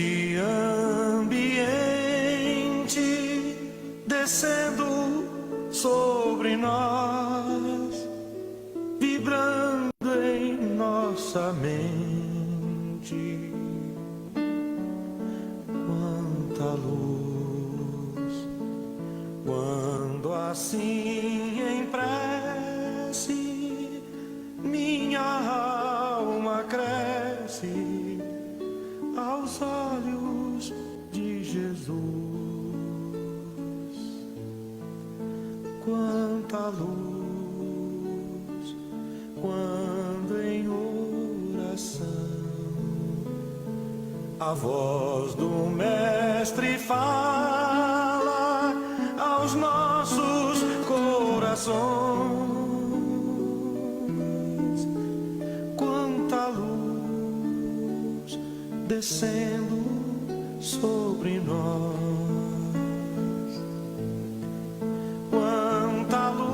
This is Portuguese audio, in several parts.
neste ambiente, descendo sobre nós, vibrando em nossa mente. Quanta luz, quando assim em prece minha alma cresce aos olhos de Jesus. Quanta luz, quando em oração a voz do Mestre fala aos nossos corações. Quanta luz descendo sobre nós. Quanta luz,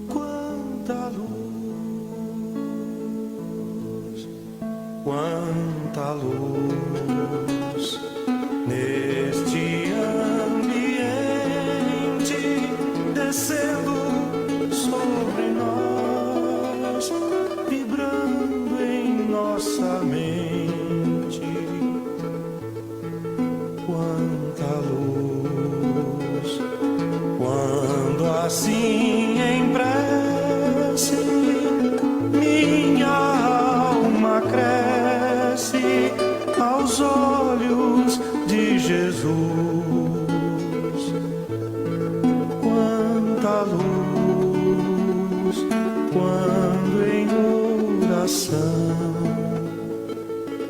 quanta luz, quanta luz neste ambiente, descendo sobre nós, vibrando em nossa mente. Quanta luz, quando assim em prece minha alma cresce aos olhos de Jesus. Quanta luz, quando em oração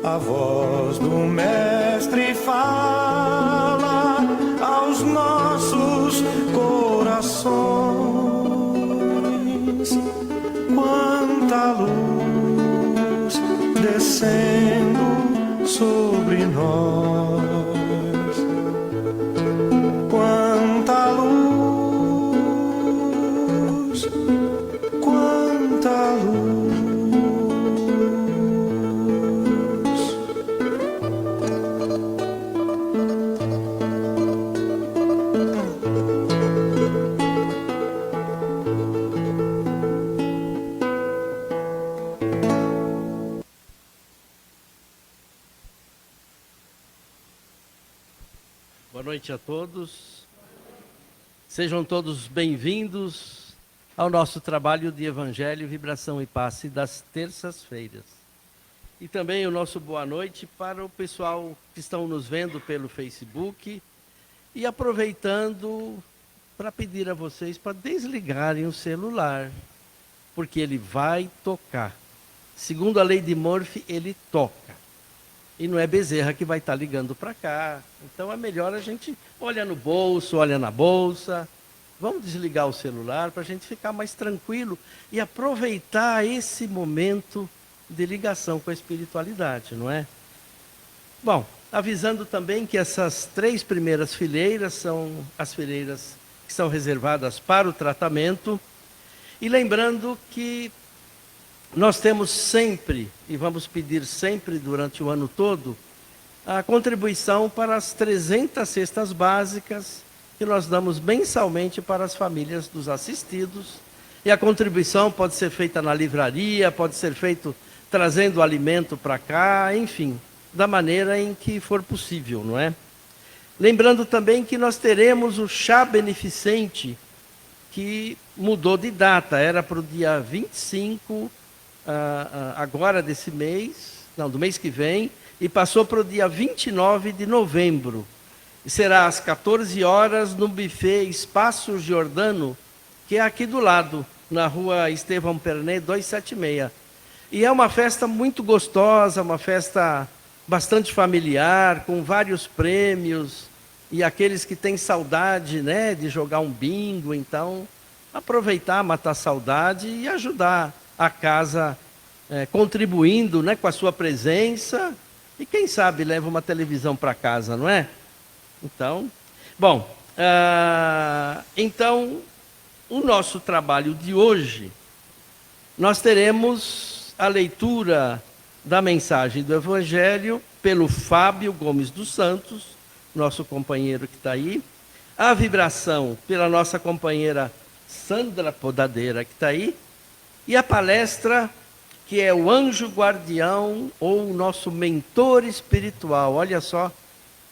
a voz do Mestre fala aos nossos corações. Quanta luz descendo sobre nós. Quanta luz, quanta luz. Boa noite a todos. Sejam todos bem-vindos ao nosso trabalho de Evangelho, Vibração e Passe das terças-feiras. E também o nosso boa noite para o pessoal que estão nos vendo pelo Facebook e aproveitando para pedir a vocês para desligarem o celular, porque ele vai tocar. Segundo a lei de Murphy, ele toca. E não é Bezerra que vai estar ligando para cá. Então é melhor a gente olhar no bolso, olha na bolsa. Vamos desligar o celular para a gente ficar mais tranquilo e aproveitar esse momento de ligação com a espiritualidade, não é? Bom, avisando também que essas 3 primeiras fileiras são as fileiras que são reservadas para o tratamento. E lembrando que nós temos sempre, e vamos pedir sempre durante o ano todo, a contribuição para as 300 cestas básicas que nós damos mensalmente para as famílias dos assistidos. E a contribuição pode ser feita na livraria, pode ser feito trazendo alimento para cá, enfim, da maneira em que for possível, não é? Lembrando também que nós teremos o chá beneficente, que mudou de data, era para o dia 25 agora desse mês, não, do mês que vem, e passou para o dia 29 de novembro. E será às 14 horas no buffet Espaço Giordano, que é aqui do lado, na rua Estevão Pernet 276. E é uma festa muito gostosa, uma festa bastante familiar, com vários prêmios, e aqueles que têm saudade, né, de jogar um bingo, então aproveitar, matar a saudade e ajudar a casa contribuindo, né, com a sua presença, e quem sabe leva uma televisão para casa, não é? Então, bom, então o nosso trabalho de hoje, nós teremos a leitura da mensagem do Evangelho pelo Fábio Gomes dos Santos, nosso companheiro que está aí. A vibração pela nossa companheira Sandra Podadeira, que está aí. E a palestra, que é o anjo guardião ou o nosso mentor espiritual. Olha só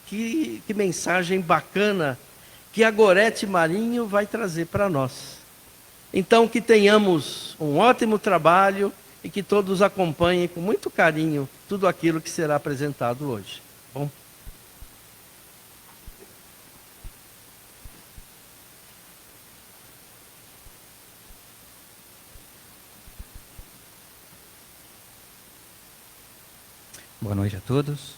que mensagem bacana que a Gorete Marinho vai trazer para nós. Então, que tenhamos um ótimo trabalho e que todos acompanhem com muito carinho tudo aquilo que será apresentado hoje. Bom? Boa noite a todos.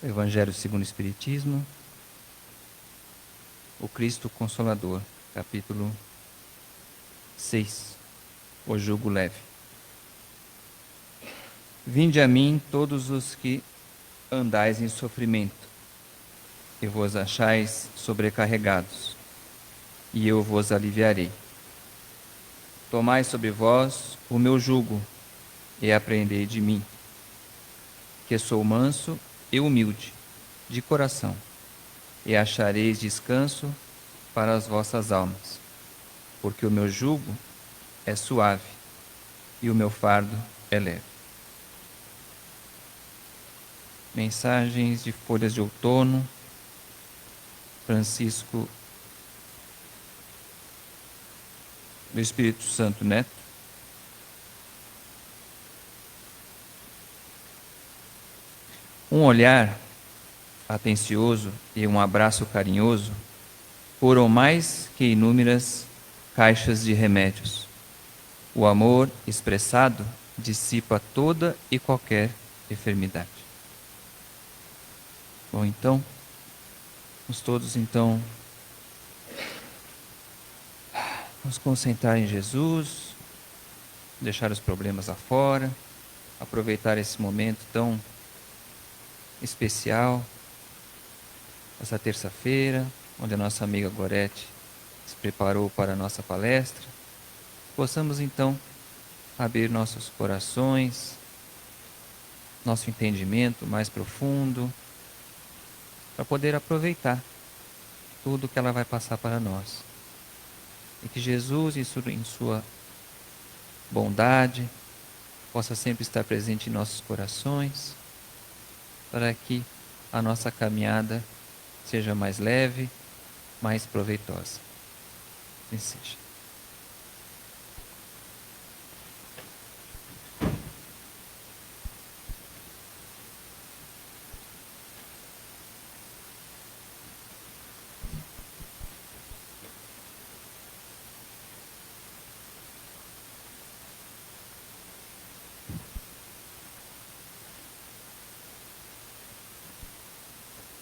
Evangelho segundo o Espiritismo, o Cristo Consolador, capítulo 6, o jugo leve. Vinde a mim todos os que andais em sofrimento, e vos achais sobrecarregados, e eu vos aliviarei. Tomai sobre vós o meu jugo, e aprendei de mim, que sou manso e humilde de coração, e achareis descanso para as vossas almas, porque o meu jugo é suave e o meu fardo é leve. Mensagens de Folhas de Outono, Francisco do Espírito Santo Neto. Um olhar atencioso e um abraço carinhoso foram mais que inúmeras caixas de remédios. O amor expressado dissipa toda e qualquer enfermidade. Bom, então, vamos todos nos concentrar em Jesus, deixar os problemas lá fora, aproveitar esse momento tão especial, essa terça-feira, onde a nossa amiga Gorete se preparou para a nossa palestra. Possamos então abrir nossos corações, nosso entendimento mais profundo, para poder aproveitar tudo que ela vai passar para nós. E que Jesus, em sua bondade, possa sempre estar presente em nossos corações, para que a nossa caminhada seja mais leve, mais proveitosa. Assim seja.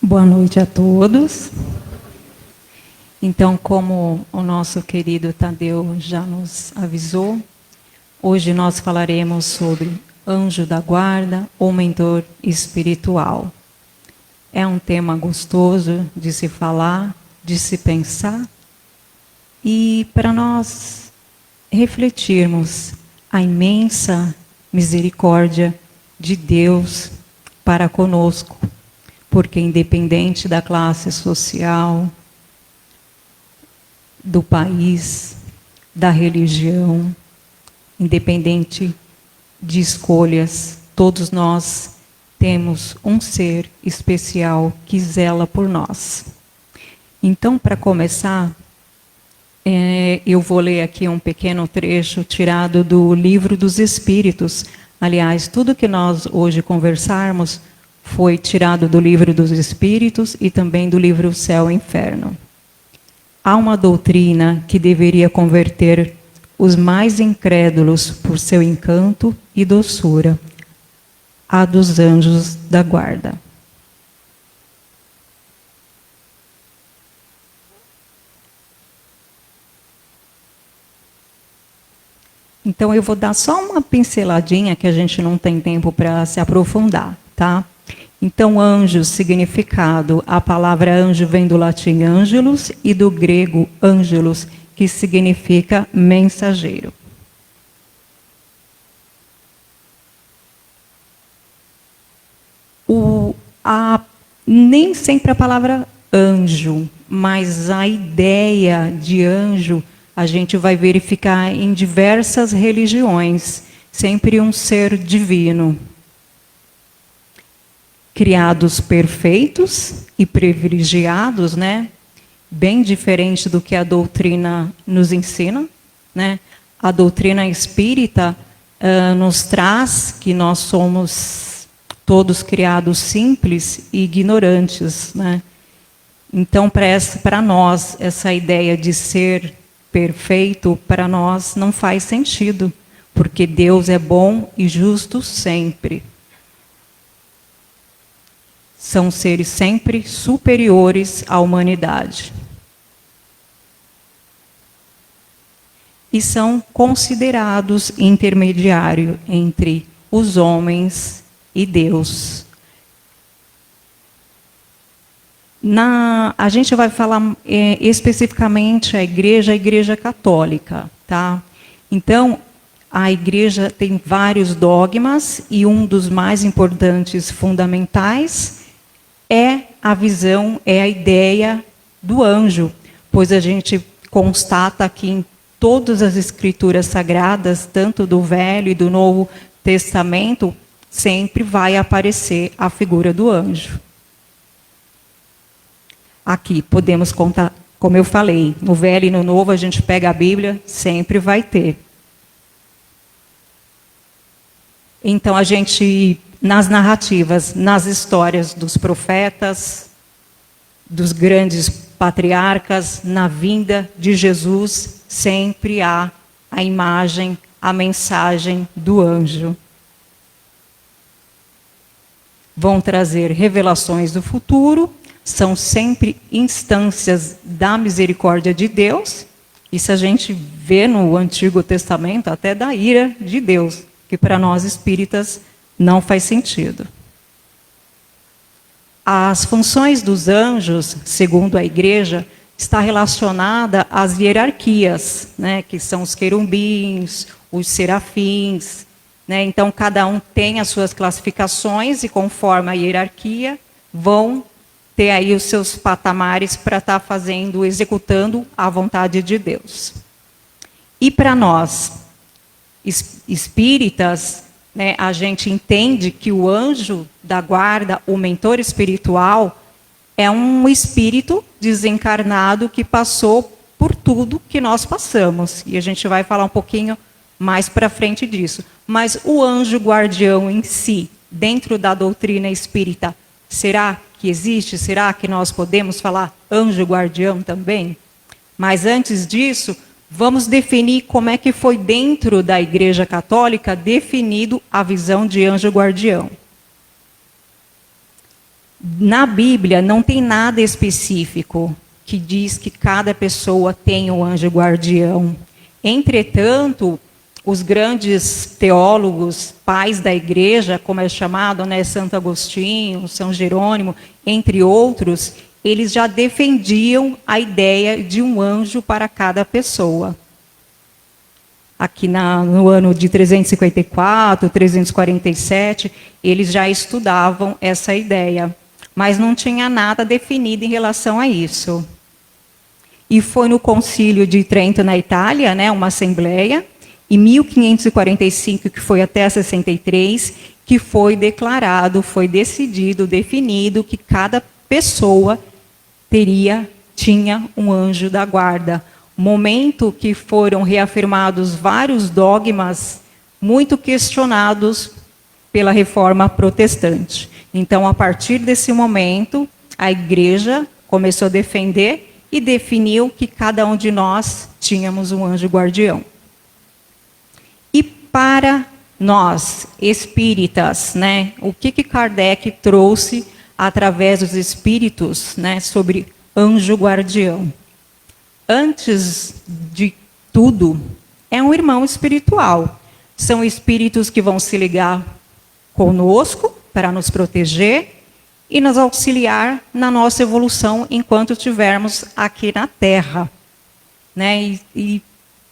Boa noite a todos. Então, como o nosso querido Tadeu já nos avisou, hoje nós falaremos sobre anjo da guarda ou mentor espiritual. É um tema gostoso de se falar, de se pensar, e para nós refletirmos a imensa misericórdia de Deus para conosco. Porque independente da classe social, do país, da religião, independente de escolhas, todos nós temos um ser especial que zela por nós. Então, para começar, eu vou ler aqui um pequeno trecho tirado do Livro dos Espíritos. Aliás, tudo que nós hoje conversarmos foi tirado do Livro dos Espíritos e também do livro Céu e Inferno. Há uma doutrina que deveria converter os mais incrédulos por seu encanto e doçura, a dos anjos da guarda. Então eu vou dar só uma pinceladinha, que a gente não tem tempo para se aprofundar, tá? Então, anjo, significado, a palavra anjo vem do latim angelus e do grego angelus, que significa mensageiro. Nem sempre a palavra anjo, mas a ideia de anjo a gente vai verificar em diversas religiões, sempre um ser divino. Criados perfeitos e privilegiados, né? Bem diferente do que a doutrina nos ensina, né? A doutrina espírita nos traz que nós somos todos criados simples e ignorantes, né? Então, para nós, essa ideia de ser perfeito, para nós não faz sentido, porque Deus é bom e justo sempre. São seres sempre superiores à humanidade. E são considerados intermediário entre os homens e Deus. A gente vai falar especificamente a Igreja Católica, tá? Então, a Igreja tem vários dogmas e um dos mais importantes, fundamentais, é a visão, é a ideia do anjo, pois a gente constata que em todas as escrituras sagradas, tanto do Velho e do Novo Testamento, sempre vai aparecer a figura do anjo. Aqui podemos contar, como eu falei, no Velho e no Novo a gente pega a Bíblia, sempre vai ter. Então a gente, nas narrativas, nas histórias dos profetas, dos grandes patriarcas, na vinda de Jesus, sempre há a imagem, a mensagem do anjo. Vão trazer revelações do futuro, são sempre instâncias da misericórdia de Deus. Isso a gente vê no Antigo Testamento, até da ira de Deus, que para nós espíritas não faz sentido. As funções dos anjos, segundo a Igreja, está relacionada às hierarquias, né, que são os querubins, os serafins, né? Então, cada um tem as suas classificações e, conforme a hierarquia, vão ter aí os seus patamares para estar executando a vontade de Deus. E para nós, espíritas, né, a gente entende que o anjo da guarda, o mentor espiritual, é um espírito desencarnado que passou por tudo que nós passamos. E a gente vai falar um pouquinho mais para frente disso. Mas o anjo guardião em si, dentro da doutrina espírita, será que existe? Será que nós podemos falar anjo guardião também? Mas antes disso, vamos definir como é que foi dentro da Igreja Católica definido a visão de anjo guardião. Na Bíblia não tem nada específico que diz que cada pessoa tem um anjo guardião. Entretanto, os grandes teólogos, pais da Igreja, como é chamado, né, Santo Agostinho, São Jerônimo, entre outros, eles já defendiam a ideia de um anjo para cada pessoa. Aqui no ano de 354, 347, eles já estudavam essa ideia, mas não tinha nada definido em relação a isso. E foi no Concílio de Trento, na Itália, né, uma assembleia, em 1545, que foi até 63, que foi declarado, foi decidido, definido que cada pessoa tinha um anjo da guarda. Momento que foram reafirmados vários dogmas muito questionados pela Reforma Protestante. Então, a partir desse momento, a Igreja começou a defender e definiu que cada um de nós tínhamos um anjo guardião. E para nós, espíritas, né, o que Kardec trouxe através dos espíritos, né, sobre anjo guardião? Antes de tudo, é um irmão espiritual. São espíritos que vão se ligar conosco para nos proteger e nos auxiliar na nossa evolução enquanto estivermos aqui na Terra. né? E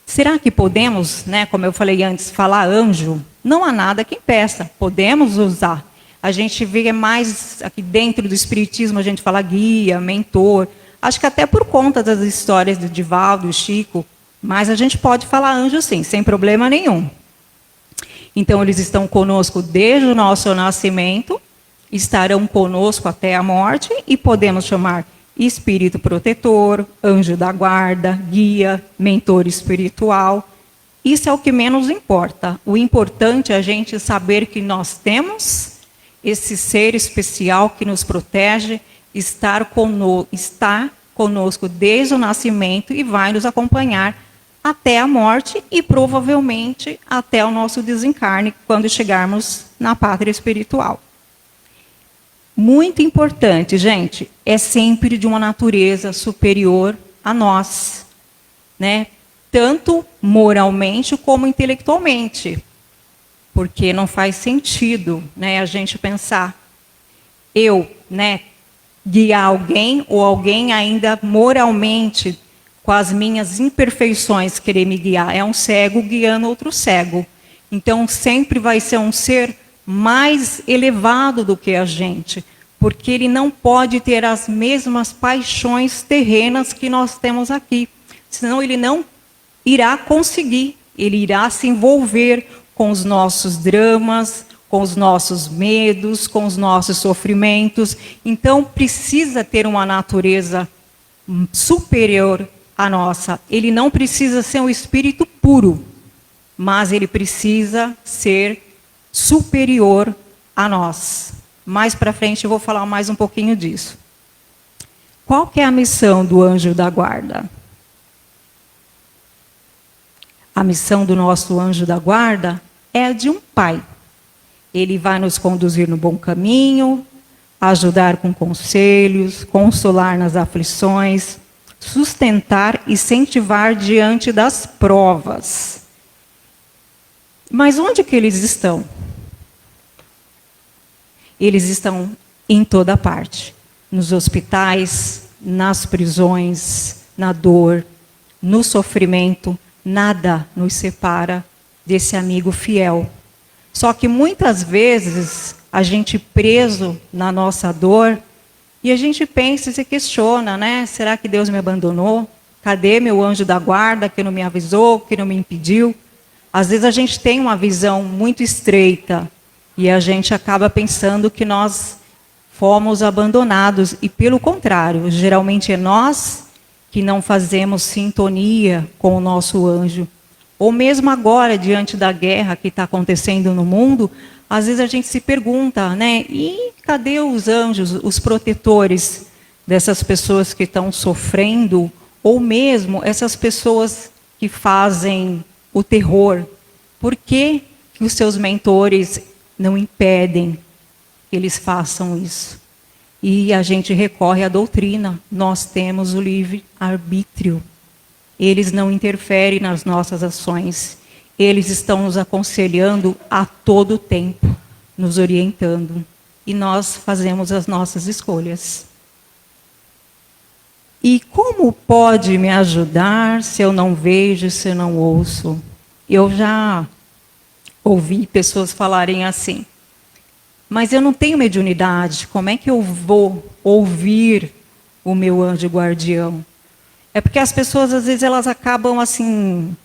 será que podemos, né, como eu falei antes, falar anjo? Não há nada que impeça, podemos usar. A gente vê mais aqui dentro do Espiritismo, a gente fala guia, mentor. Acho que até por conta das histórias do Divaldo, do Chico, mas a gente pode falar anjo sim, sem problema nenhum. Então, eles estão conosco desde o nosso nascimento, estarão conosco até a morte, e podemos chamar espírito protetor, anjo da guarda, guia, mentor espiritual. Isso é o que menos importa. O importante é a gente saber que nós temos esse ser especial que nos protege, está conosco desde o nascimento e vai nos acompanhar até a morte e provavelmente até o nosso desencarne, quando chegarmos na pátria espiritual. Muito importante, gente, é sempre de uma natureza superior a nós, né? Tanto moralmente como intelectualmente. Porque não faz sentido, né, a gente pensar eu, né, guiar alguém ou alguém ainda moralmente com as minhas imperfeições querer me guiar. É um cego guiando outro cego. Então sempre vai ser um ser mais elevado do que a gente, porque ele não pode ter as mesmas paixões terrenas que nós temos aqui. Senão ele não irá conseguir, ele irá se envolver com os nossos dramas, com os nossos medos, com os nossos sofrimentos. Então, precisa ter uma natureza superior à nossa. Ele não precisa ser um espírito puro, mas ele precisa ser superior a nós. Mais para frente eu vou falar mais um pouquinho disso. Qual que é a missão do anjo da guarda? A missão do nosso anjo da guarda é a de um pai. Ele vai nos conduzir no bom caminho, ajudar com conselhos, consolar nas aflições, sustentar e incentivar diante das provas. Mas onde que eles estão? Eles estão em toda parte. Nos hospitais, nas prisões, na dor, no sofrimento. Nada nos separa desse amigo fiel. Só que muitas vezes a gente preso na nossa dor e a gente pensa e se questiona, né? Será que Deus me abandonou? Cadê meu anjo da guarda que não me avisou, que não me impediu? Às vezes a gente tem uma visão muito estreita e a gente acaba pensando que nós fomos abandonados. E pelo contrário, geralmente é nós que não fazemos sintonia com o nosso anjo. Ou mesmo agora, diante da guerra que está acontecendo no mundo, às vezes a gente se pergunta, né? E cadê os anjos, os protetores dessas pessoas que estão sofrendo? Ou mesmo essas pessoas que fazem o terror? Por que os seus mentores não impedem que eles façam isso? E a gente recorre à doutrina. Nós temos o livre-arbítrio. Eles não interferem nas nossas ações. Eles estão nos aconselhando a todo tempo, nos orientando. E nós fazemos as nossas escolhas. E como pode me ajudar se eu não vejo, se eu não ouço? Eu já ouvi pessoas falarem assim: mas eu não tenho mediunidade, como é que eu vou ouvir o meu anjo guardião? É porque as pessoas, às vezes, elas acabam assim,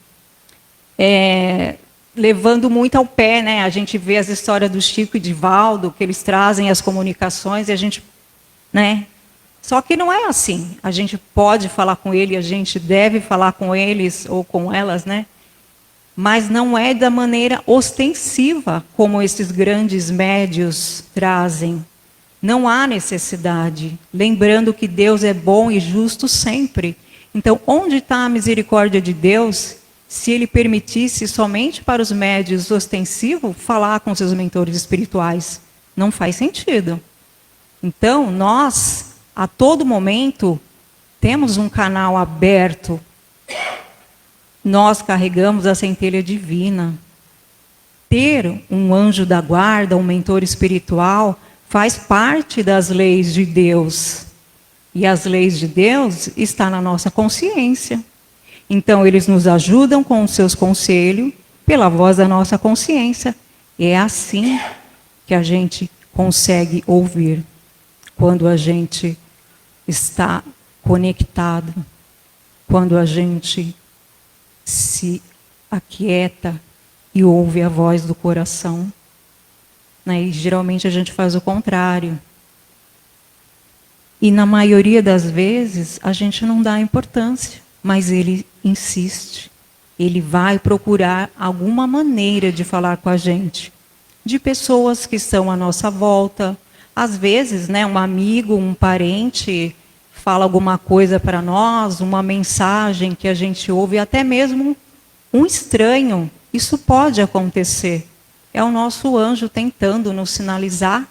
levando muito ao pé, né? A gente vê as histórias do Chico e Divaldo, que eles trazem as comunicações e a gente, né? Só que não é assim. A gente pode falar com ele, a gente deve falar com eles ou com elas, né? Mas não é da maneira ostensiva como esses grandes médios trazem. Não há necessidade. Lembrando que Deus é bom e justo sempre. Então, onde está a misericórdia de Deus se Ele permitisse somente para os médios ostensivos falar com seus mentores espirituais? Não faz sentido. Então, nós, a todo momento, temos um canal aberto. Nós carregamos a centelha divina. Ter um anjo da guarda, um mentor espiritual, faz parte das leis de Deus. E as leis de Deus estão na nossa consciência. Então, eles nos ajudam com os seus conselhos pela voz da nossa consciência. E é assim que a gente consegue ouvir, quando a gente está conectado, quando a gente se aquieta e ouve a voz do coração. Né? E geralmente a gente faz o contrário. E na maioria das vezes a gente não dá importância, mas ele insiste. Ele vai procurar alguma maneira de falar com a gente, de pessoas que estão à nossa volta. Às vezes, né, um amigo, um parente fala alguma coisa para nós, uma mensagem que a gente ouve, até mesmo um estranho. Isso pode acontecer. É o nosso anjo tentando nos sinalizar,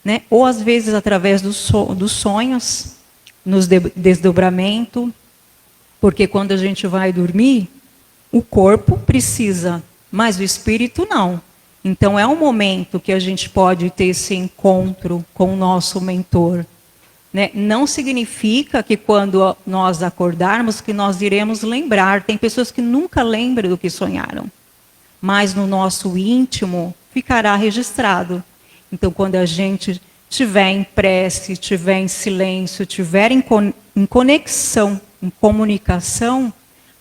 né? Ou às vezes através dos sonhos, nos desdobramento, porque quando a gente vai dormir, o corpo precisa, mas o espírito não. Então é um momento que a gente pode ter esse encontro com o nosso mentor. Né? Não significa que quando nós acordarmos que nós iremos lembrar. Tem pessoas que nunca lembram do que sonharam. Mas no nosso íntimo ficará registrado. Então quando a gente estiver em prece, estiver em silêncio, estiver em conexão, em comunicação,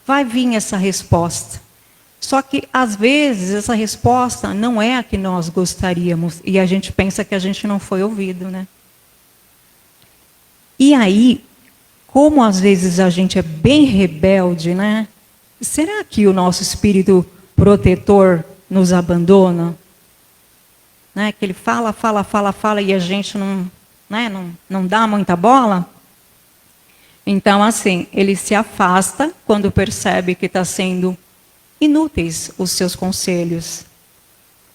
vai vir essa resposta. Só que, às vezes, essa resposta não é a que nós gostaríamos. E a gente pensa que a gente não foi ouvido, né? E aí, como às vezes a gente é bem rebelde, né? Será que o nosso espírito protetor nos abandona? Né? Que ele fala e a gente não, né? não dá muita bola? Então, assim, ele se afasta quando percebe que está sendo inúteis os seus conselhos.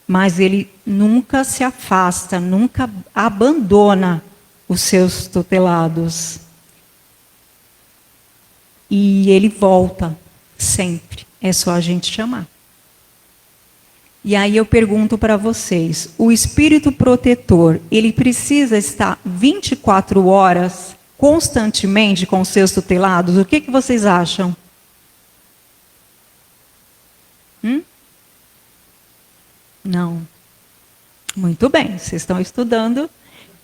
Mas ele nunca se afasta, nunca abandona os seus tutelados. E ele volta sempre. É só a gente chamar. E aí eu pergunto para vocês, o espírito protetor, ele precisa estar 24 horas constantemente com os seus tutelados? O que vocês acham? Não. Muito bem, vocês estão estudando.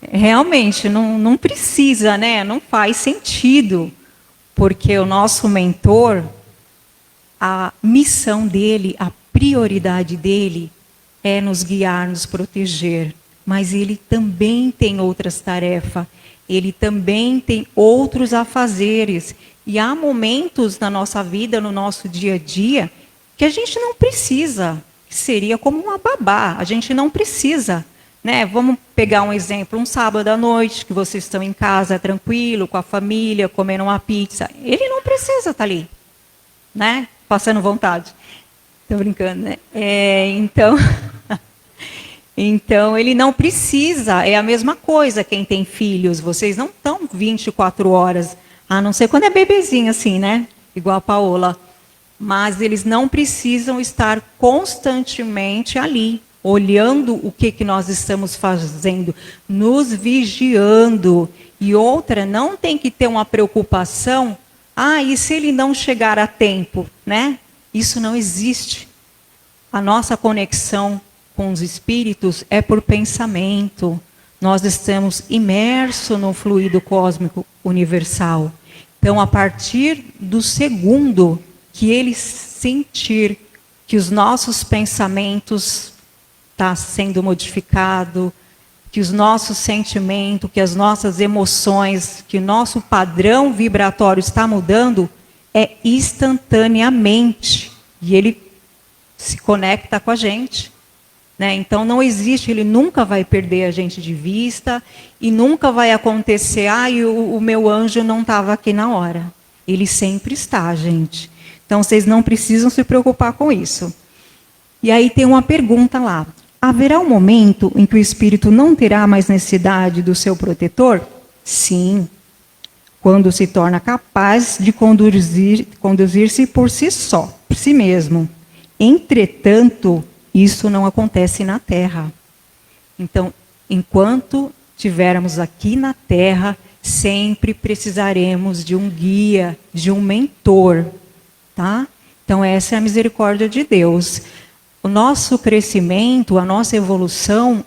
Realmente, não precisa, né? Não faz sentido. Porque o nosso mentor, a missão dele, a prioridade dele é nos guiar, nos proteger. Mas ele também tem outras tarefas. Ele também tem outros afazeres. E há momentos na nossa vida, no nosso dia a dia, que a gente não precisa. Seria como uma babá. A gente não precisa. Né? Vamos pegar um exemplo. Um sábado à noite, que vocês estão em casa, tranquilo, com a família, comendo uma pizza. Ele não precisa estar ali. Né? Passando vontade. Estou brincando, né? Então, ele não precisa. É a mesma coisa quem tem filhos. Vocês não estão 24 horas, a não ser quando é bebezinho assim, né? Igual a Paola. Mas eles não precisam estar constantemente ali, olhando o que nós estamos fazendo, nos vigiando. E outra, não tem que ter uma preocupação, e se ele não chegar a tempo, né? Isso não existe. A nossa conexão com os espíritos é por pensamento. Nós estamos imersos no fluido cósmico universal. Então, a partir do segundo que ele sentir que os nossos pensamentos estão sendo modificados, que os nossos sentimentos, que as nossas emoções, que o nosso padrão vibratório está mudando, é instantaneamente. E ele se conecta com a gente. Né? Então não existe, ele nunca vai perder a gente de vista e nunca vai acontecer, o meu anjo não estava aqui na hora. Ele sempre está, gente. Então vocês não precisam se preocupar com isso. E aí tem uma pergunta lá. Haverá um momento em que o espírito não terá mais necessidade do seu protetor? Sim. Quando se torna capaz de conduzir-se por si só, por si mesmo. Entretanto, isso não acontece na Terra. Então, enquanto estivermos aqui na Terra, sempre precisaremos de um guia, de um mentor. tá? Então essa é a misericórdia de Deus. O nosso crescimento, a nossa evolução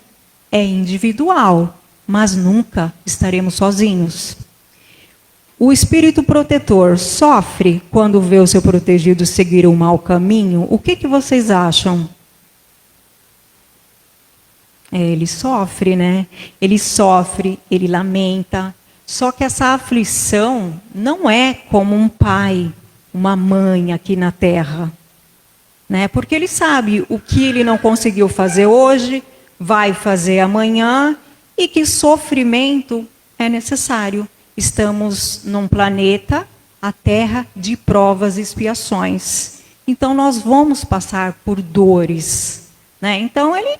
é individual, mas nunca estaremos sozinhos. O espírito protetor sofre quando vê o seu protegido seguir um mau caminho? O que vocês acham? Ele sofre, né? Ele sofre, ele lamenta. Só que essa aflição não é como um pai, uma mãe aqui na Terra. Né? Porque ele sabe o que ele não conseguiu fazer hoje, vai fazer amanhã, e que sofrimento é necessário. Estamos num planeta, a Terra, de provas e expiações. Então nós vamos passar por dores. Né? Então ele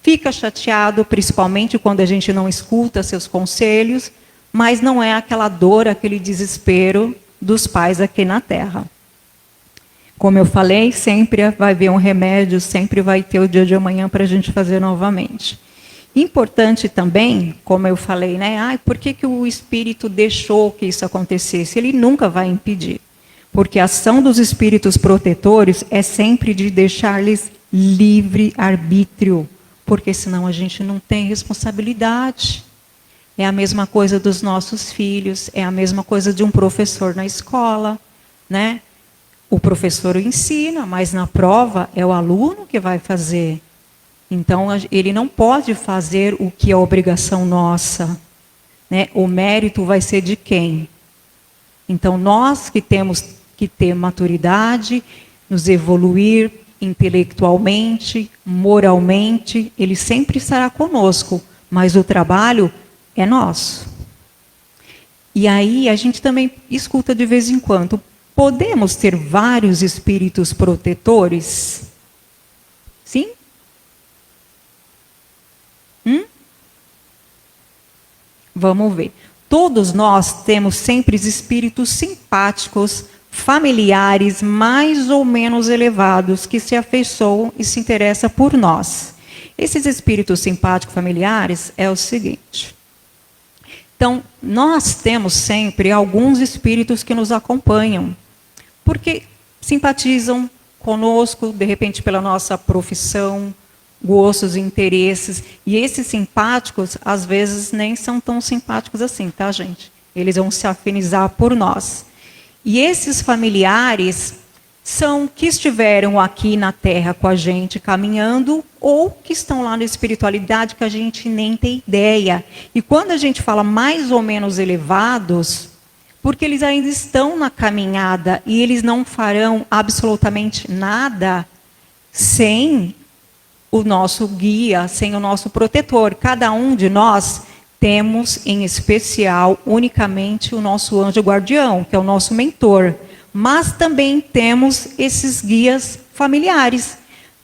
fica chateado, principalmente quando a gente não escuta seus conselhos, mas não é aquela dor, aquele desespero dos pais aqui na Terra. Como eu falei, sempre vai haver um remédio, sempre vai ter o dia de amanhã para a gente fazer novamente. Importante também, como eu falei, né? Por que o Espírito deixou que isso acontecesse? Ele nunca vai impedir. Porque a ação dos espíritos protetores é sempre de deixar-lhes livre arbítrio. Porque senão a gente não tem responsabilidade. É a mesma coisa dos nossos filhos, é a mesma coisa de um professor na escola, né? O professor ensina, mas na prova é o aluno que vai fazer. Então, ele não pode fazer o que é obrigação nossa. Né? O mérito vai ser de quem? Então, nós que temos que ter maturidade, nos evoluir intelectualmente, moralmente, ele sempre estará conosco, mas o trabalho é nosso. E aí, a gente também escuta de vez em quando, podemos ter vários espíritos protetores? Sim? Vamos ver. Todos nós temos sempre espíritos simpáticos, familiares, mais ou menos elevados, que se afeiçoam e se interessam por nós. Esses espíritos simpáticos familiares é o seguinte. Então, nós temos sempre alguns espíritos que nos acompanham, porque simpatizam conosco, de repente pela nossa profissão, gostos e interesses. E esses simpáticos, às vezes, nem são tão simpáticos assim, tá, gente? Eles vão se afinizar por nós. E esses familiares são que estiveram aqui na Terra com a gente, caminhando, ou que estão lá na espiritualidade que a gente nem tem ideia. E quando a gente fala mais ou menos elevados, porque eles ainda estão na caminhada e eles não farão absolutamente nada sem o nosso guia, sem o nosso protetor. Cada um de nós temos, em especial, unicamente o nosso anjo guardião, que é o nosso mentor. Mas também temos esses guias familiares.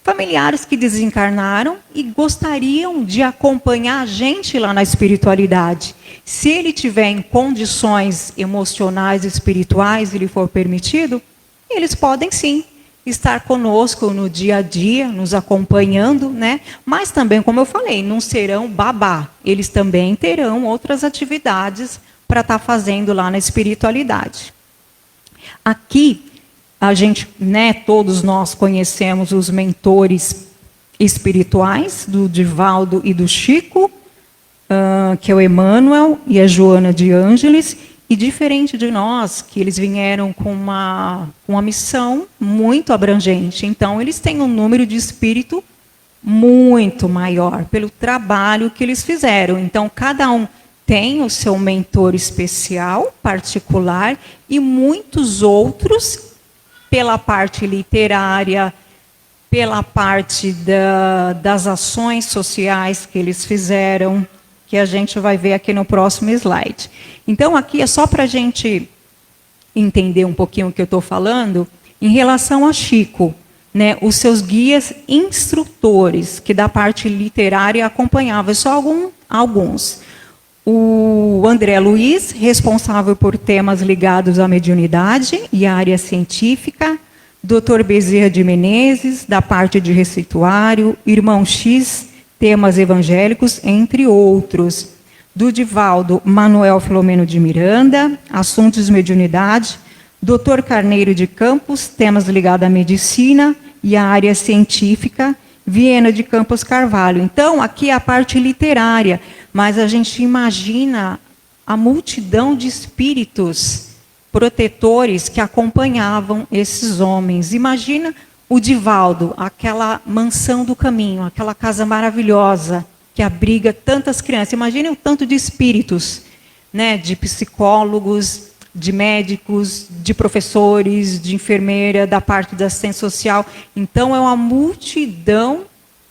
Familiares que desencarnaram e gostariam de acompanhar a gente lá na espiritualidade. Se ele tiver em condições emocionais e espirituais, e lhe for permitido, eles podem sim estar conosco no dia a dia, nos acompanhando, né? Mas também, como eu falei, não serão babá. Eles também terão outras atividades para estar fazendo lá na espiritualidade. Aqui, a gente, né, todos nós conhecemos os mentores espirituais, do Divaldo e do Chico, que é o Emmanuel e a Joana de Ângeles, e diferente de nós, que eles vieram com uma missão muito abrangente. Então, eles têm um número de espírito muito maior, pelo trabalho que eles fizeram. Então, cada um tem o seu mentor especial, particular, e muitos outros, pela parte literária, pela parte das ações sociais que eles fizeram, que a gente vai ver aqui no próximo slide. Então, aqui é só para a gente entender um pouquinho o que eu estou falando, em relação a Chico, né, os seus guias instrutores, que da parte literária acompanhavam, só alguns. O André Luiz, responsável por temas ligados à mediunidade e à área científica, Dr. Bezerra de Menezes, da parte de receituário, Irmão X, temas evangélicos, entre outros. Do Divaldo, Manuel Filomeno de Miranda, assuntos de mediunidade, Dr. Carneiro de Campos, temas ligados à medicina e à área científica, Viena de Campos Carvalho. Então, aqui é a parte literária, mas a gente imagina a multidão de espíritos protetores que acompanhavam esses homens. Imagina o Divaldo, aquela mansão do caminho, aquela casa maravilhosa que abriga tantas crianças. Imagine o tanto de espíritos, né, de psicólogos, de médicos, de professores, de enfermeira, da parte da assistência social. Então, é uma multidão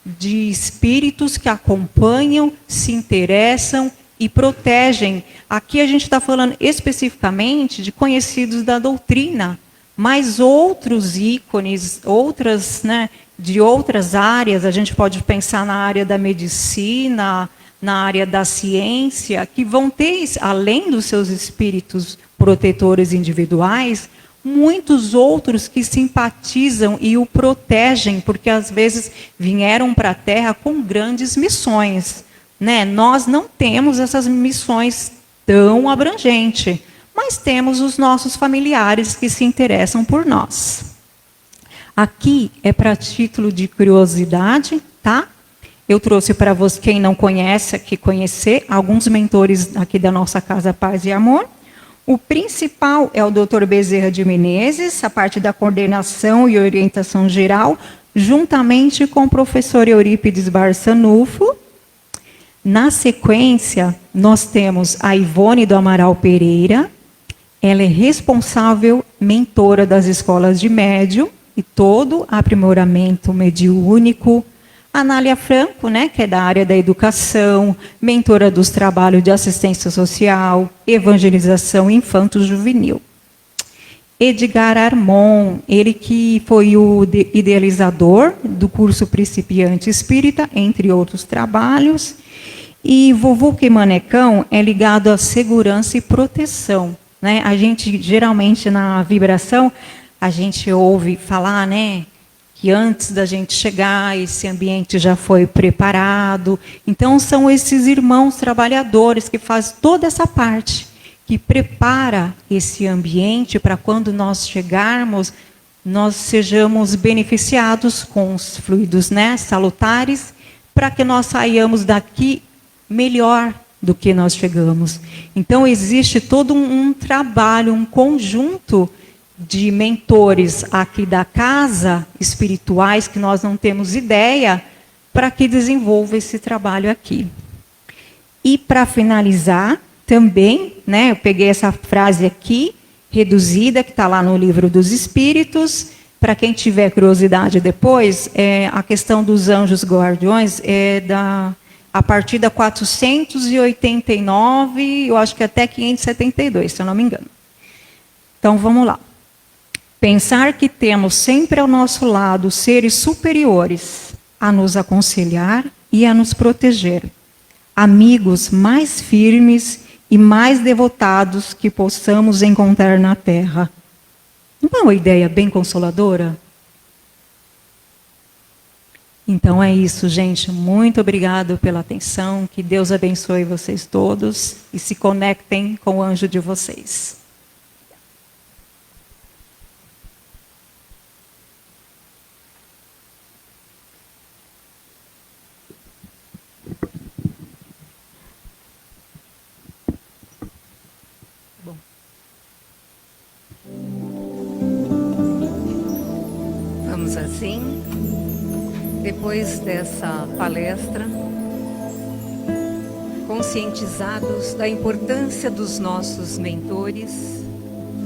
de espíritos que acompanham, se interessam e protegem. Aqui a gente está falando especificamente de conhecidos da doutrina, mas outros ícones, outras, né, de outras áreas, a gente pode pensar na área da medicina, na área da ciência, que vão ter, além dos seus espíritos protetores individuais, muitos outros que simpatizam e o protegem, porque às vezes vieram para a Terra com grandes missões, né? Nós não temos essas missões tão abrangentes, mas temos os nossos familiares que se interessam por nós. Aqui é para título de curiosidade, tá? Eu trouxe para você, quem não conhece, aqui conhecer, alguns mentores aqui da nossa Casa Paz e Amor. O principal é o Dr. Bezerra de Menezes, a parte da coordenação e orientação geral, juntamente com o professor Eurípides Barçanufo. Na sequência, nós temos a Ivone do Amaral Pereira. Ela é responsável, mentora das escolas de médium e todo aprimoramento mediúnico. Anália Franco, né, que é da área da educação, mentora dos trabalhos de assistência social, evangelização infanto-juvenil. Edgar Armon, ele que foi o idealizador do curso Principiante Espírita, entre outros trabalhos. E Vovô Que Manecão é ligado à segurança e proteção, né? A gente, geralmente, na vibração, a gente ouve falar, né, que antes da gente chegar, esse ambiente já foi preparado. Então, são esses irmãos trabalhadores que fazem toda essa parte, que prepara esse ambiente para quando nós chegarmos, nós sejamos beneficiados com os fluidos, né, salutares, para que nós saiamos daqui melhor do que nós chegamos. Então, existe todo um trabalho, um conjunto de mentores aqui da casa, espirituais, que nós não temos ideia, para que desenvolva esse trabalho aqui. E para finalizar, também, né, eu peguei essa frase aqui, reduzida, que está lá no Livro dos Espíritos. Para quem tiver curiosidade depois, a questão dos anjos guardiões é a partir da 489, eu acho que até 572, se eu não me engano. Então, vamos lá. Pensar que temos sempre ao nosso lado seres superiores a nos aconselhar e a nos proteger. Amigos mais firmes e mais devotados que possamos encontrar na Terra. Não é uma ideia bem consoladora? Então é isso, gente. Muito obrigado pela atenção. Que Deus abençoe vocês todos e se conectem com o anjo de vocês. Vamos assim, depois dessa palestra, conscientizados da importância dos nossos mentores,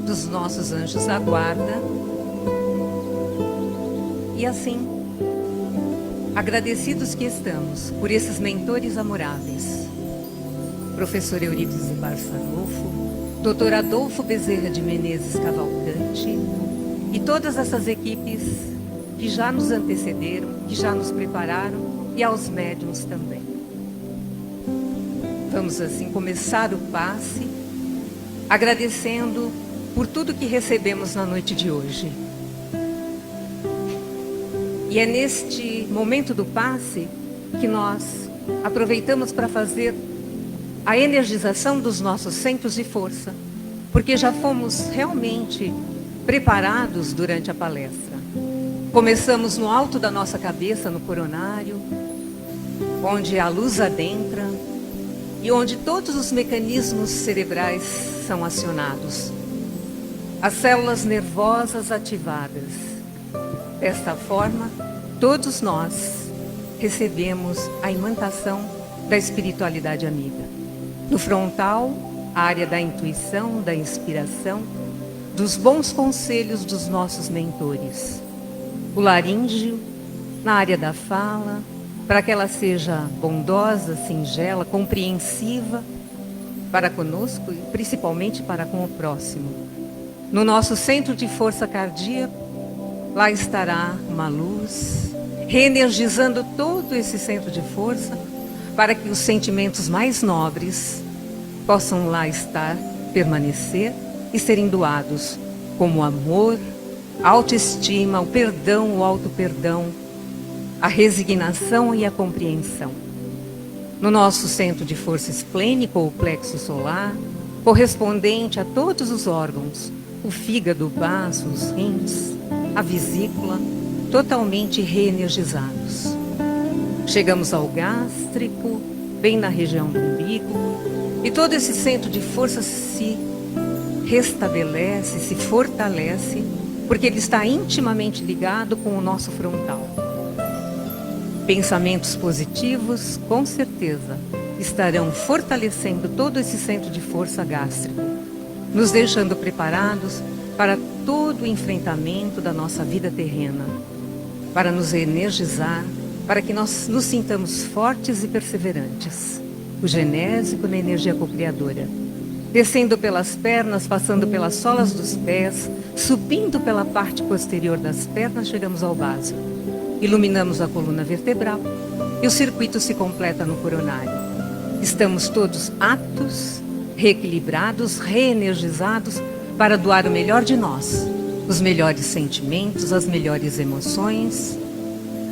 dos nossos anjos da guarda, e assim, agradecidos que estamos por esses mentores amoráveis, professor Eurípides Barçanufo, Dr. Adolfo Bezerra de Menezes Cavalcante, e todas essas equipes que já nos antecederam, que já nos prepararam, e aos médiuns também. Vamos assim começar o passe, agradecendo por tudo que recebemos na noite de hoje. E é neste momento do passe que nós aproveitamos para fazer a energização dos nossos centros de força, porque já fomos realmente preparados durante a palestra. Começamos no alto da nossa cabeça, no coronário, onde a luz adentra e onde todos os mecanismos cerebrais são acionados. As células nervosas ativadas. Desta forma, todos nós recebemos a imantação da espiritualidade amiga. No frontal, a área da intuição, da inspiração, dos bons conselhos dos nossos mentores. O laríngeo, na área da fala, para que ela seja bondosa, singela, compreensiva para conosco e principalmente para com o próximo. No nosso centro de força cardíaca, lá estará uma luz, reenergizando todo esse centro de força para que os sentimentos mais nobres possam lá estar, permanecer e serem doados, como o amor, a autoestima, o perdão, o auto-perdão, a resignação e a compreensão. No nosso centro de força esplênica, ou plexo solar, correspondente a todos os órgãos, o fígado, o baço, os rins, a vesícula, totalmente reenergizados. Chegamos ao gástrico, bem na região do umbigo, e todo esse centro de força se restabelece, se fortalece, porque ele está intimamente ligado com o nosso frontal. Pensamentos positivos, com certeza, estarão fortalecendo todo esse centro de força gástrico, nos deixando preparados para todo o enfrentamento da nossa vida terrena, para nos energizar, para que nós nos sintamos fortes e perseverantes. O genésico na energia cocriadora, descendo pelas pernas, passando pelas solas dos pés, subindo pela parte posterior das pernas, chegamos ao básico. Iluminamos a coluna vertebral e o circuito se completa no coronário. Estamos todos aptos, reequilibrados, reenergizados para doar o melhor de nós, os melhores sentimentos, as melhores emoções,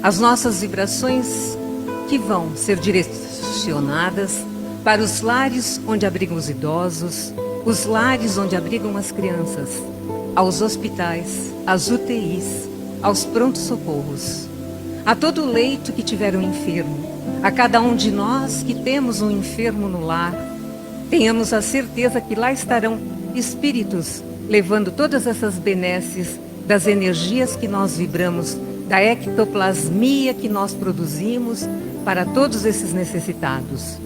as nossas vibrações que vão ser direcionadas para os lares onde abrigam os idosos, os lares onde abrigam as crianças, aos hospitais, às UTIs, aos prontos-socorros, a todo leito que tiver um enfermo, a cada um de nós que temos um enfermo no lar, tenhamos a certeza que lá estarão espíritos levando todas essas benesses das energias que nós vibramos, da ectoplasmia que nós produzimos para todos esses necessitados.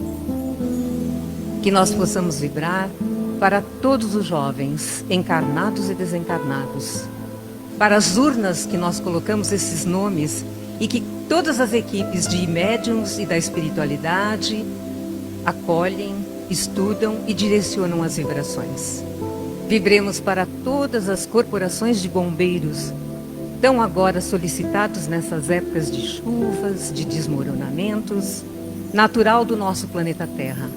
Que nós possamos vibrar para todos os jovens, encarnados e desencarnados, para as urnas que nós colocamos esses nomes e que todas as equipes de médiuns e da espiritualidade acolhem, estudam e direcionam as vibrações. Vibremos para todas as corporações de bombeiros, tão agora solicitados nessas épocas de chuvas, de desmoronamentos, natural do nosso planeta Terra.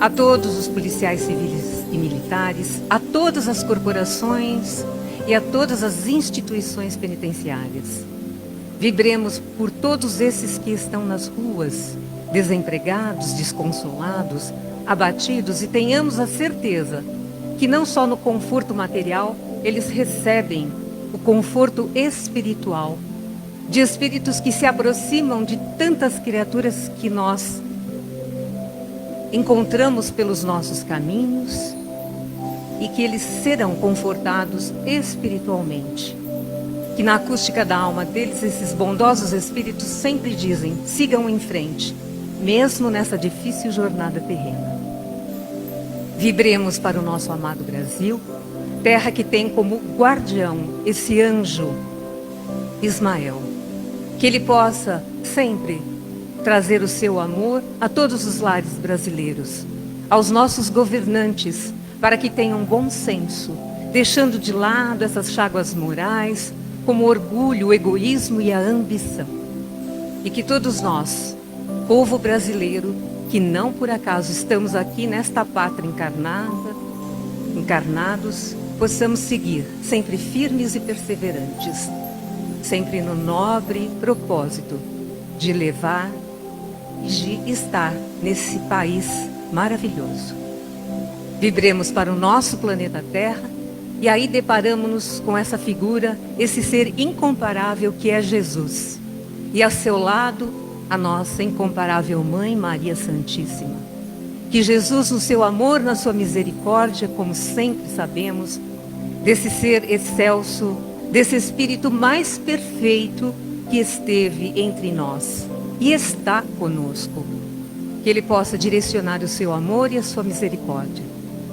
A todos os policiais civis e militares, a todas as corporações e a todas as instituições penitenciárias. Vibremos por todos esses que estão nas ruas, desempregados, desconsolados, abatidos, e tenhamos a certeza que não só no conforto material eles recebem o conforto espiritual, de espíritos que se aproximam de tantas criaturas que nós encontramos pelos nossos caminhos e que eles serão confortados espiritualmente. Que na acústica da alma deles, esses bondosos espíritos sempre dizem: sigam em frente, mesmo nessa difícil jornada terrena. Vibremos para o nosso amado Brasil, terra que tem como guardião esse anjo Ismael. Que ele possa sempre trazer o seu amor a todos os lares brasileiros, aos nossos governantes, para que tenham bom senso, deixando de lado essas cháguas morais, como o orgulho, o egoísmo e a ambição. E que todos nós, povo brasileiro, que não por acaso estamos aqui nesta pátria encarnados, possamos seguir sempre firmes e perseverantes, sempre no nobre propósito de levar e de estar nesse país maravilhoso. Vibremos para o nosso planeta Terra E aí deparamos-nos com essa figura, esse ser incomparável que é Jesus. E a seu lado, a nossa incomparável Mãe Maria Santíssima. Que Jesus, no seu amor, na sua misericórdia, como sempre sabemos, desse ser excelso, desse Espírito mais perfeito que esteve entre nós e está conosco. Que Ele possa direcionar o seu amor e a sua misericórdia,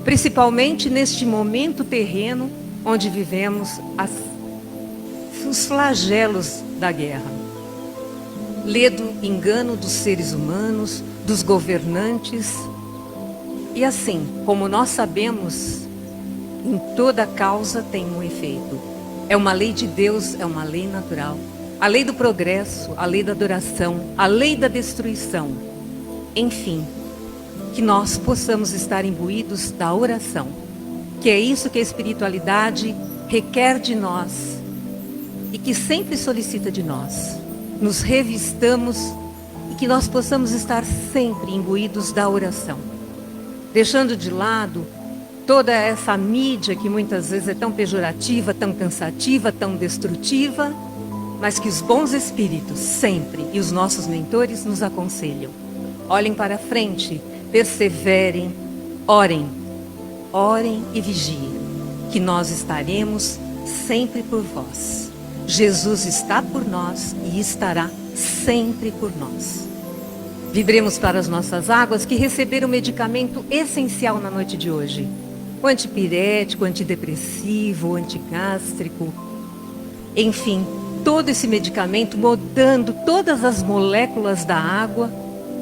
principalmente neste momento terreno onde vivemos os flagelos da guerra. Ledo engano dos seres humanos, dos governantes. E assim, como nós sabemos, em toda causa tem um efeito. É uma lei de Deus, é uma lei natural. A lei do progresso, a lei da adoração, a lei da destruição. Enfim, que nós possamos estar imbuídos da oração, que é isso que a espiritualidade requer de nós e que sempre solicita de nós. Nos revistamos e que nós possamos estar sempre imbuídos da oração, deixando de lado toda essa mídia que muitas vezes é tão pejorativa, tão cansativa, tão destrutiva, mas que os bons espíritos sempre e os nossos mentores nos aconselham. Olhem para frente, perseverem, orem e vigiem, que nós estaremos sempre por vós. Jesus está por nós e estará sempre por nós. Vibremos para as nossas águas que receberam o medicamento essencial na noite de hoje. O antipirético, antidepressivo, antigástrico, enfim, todo esse medicamento mudando todas as moléculas da água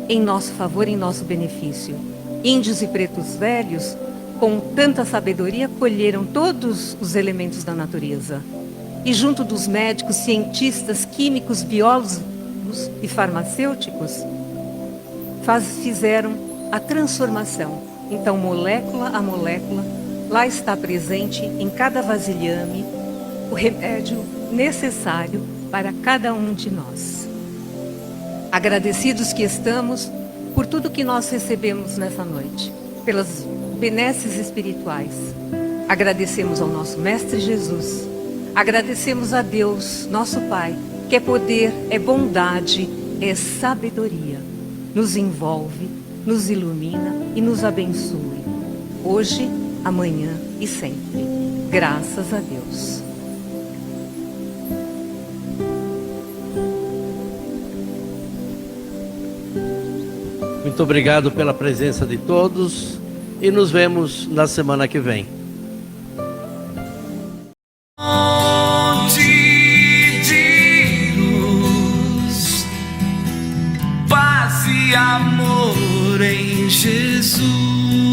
em nosso favor, em nosso benefício. Índios e pretos velhos, com tanta sabedoria, colheram todos os elementos da natureza. E junto dos médicos, cientistas, químicos, biólogos e farmacêuticos, fizeram a transformação. Então, molécula a molécula, lá está presente em cada vasilhame o remédio necessário para cada um de nós. Agradecidos que estamos por tudo que nós recebemos nessa noite, pelas benesses espirituais. Agradecemos ao nosso Mestre Jesus, agradecemos a Deus, nosso Pai, que é poder, é bondade, é sabedoria. Nos envolve, nos ilumina e nos abençoe. Hoje, amanhã e sempre. Graças a Deus. Muito obrigado pela presença de todos e nos vemos na semana que vem. De luz, paz e amor em Jesus.